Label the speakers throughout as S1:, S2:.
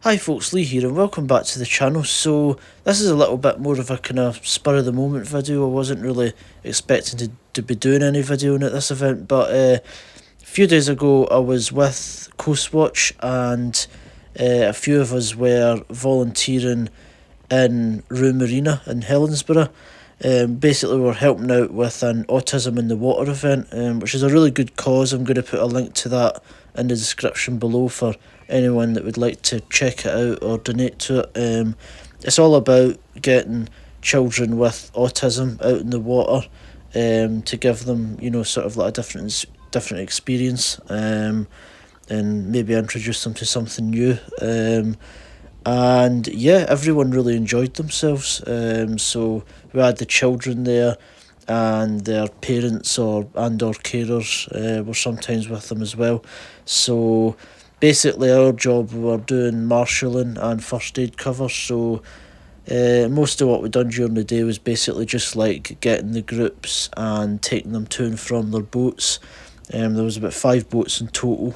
S1: Hi folks, Lee here and welcome back to the channel. So this is a little bit more of a kind of spur of the moment video. I wasn't really expecting to be doing any videoing at this event, but a few days ago I was with Coastwatch and a few of us were volunteering in Rhu Marina in Helensburgh. Basically we're helping out with an Autism in the Water event, which is a really good cause. I'm going to put a link to that in the description below for anyone that would like to check it out or donate to it. It's all about getting children with autism out in the water, to give them, you know, sort of like a different experience, and maybe introduce them to something new. And yeah, everyone really enjoyed themselves. So we had the children there, and their parents or carers were sometimes with them as well. So basically, our job, we were doing marshalling and first aid cover. So most of what we done during the day was basically just like getting the groups and taking them to and from their boats. There was about 5 boats in total.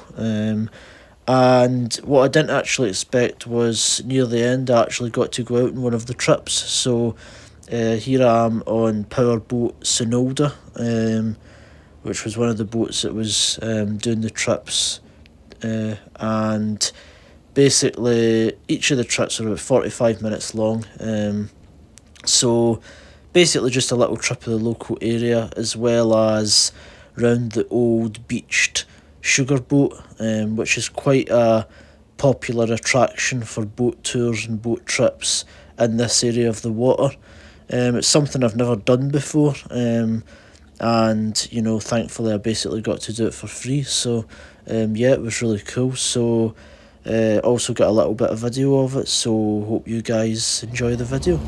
S1: And what I didn't actually expect was near the end I actually got to go out on one of the trips. So here I am on powerboat Sinolda, which was one of the boats that was doing the trips. And basically each of the trips are about 45 minutes long. So basically just a little trip of the local area, as well as round the old beached sugar boat, which is quite a popular attraction for boat tours and boat trips in this area of the water. It's something I've never done before, and you know, thankfully I basically got to do it for free. So yeah, it was really cool. So also got a little bit of video of it, so hope you guys enjoy the video.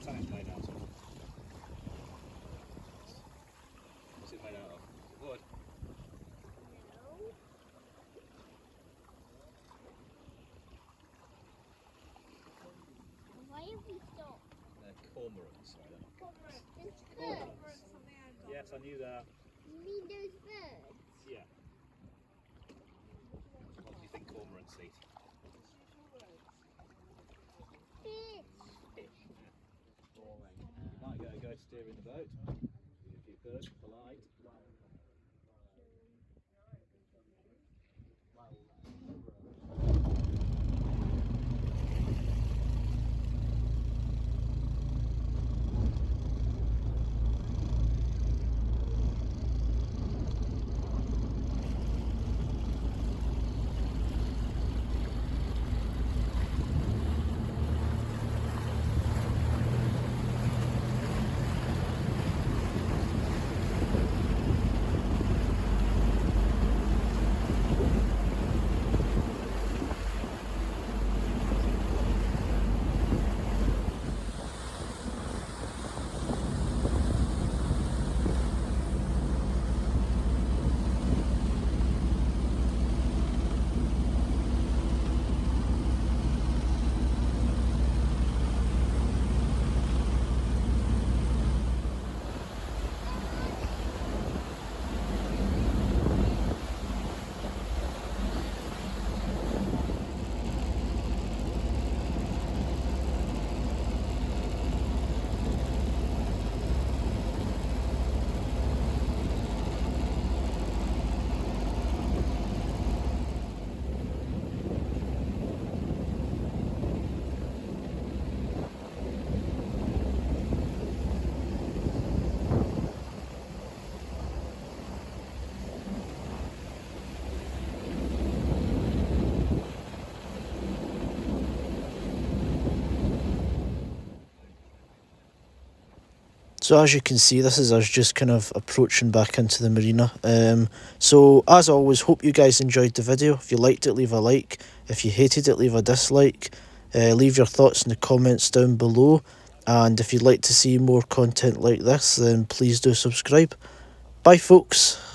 S2: Titanic's made out of? What's it made out of? Wood?
S3: Why have we stopped?
S2: They're cormorants, sorry, they're not
S3: Cormorants.
S2: cormorants. Yes, I knew that.
S3: You mean those birds?
S2: Yeah. What do you think cormorants eat?
S3: Fish.
S2: Fish. Yeah. Might go steering the boat. If you could, polite.
S1: So as you can see, this is us just kind of approaching back into the marina. So as always, hope you guys enjoyed the video. If you liked it, leave a like. If you hated it, leave a dislike. Leave your thoughts in the comments down below. And if you'd like to see more content like this, then please do subscribe. Bye folks.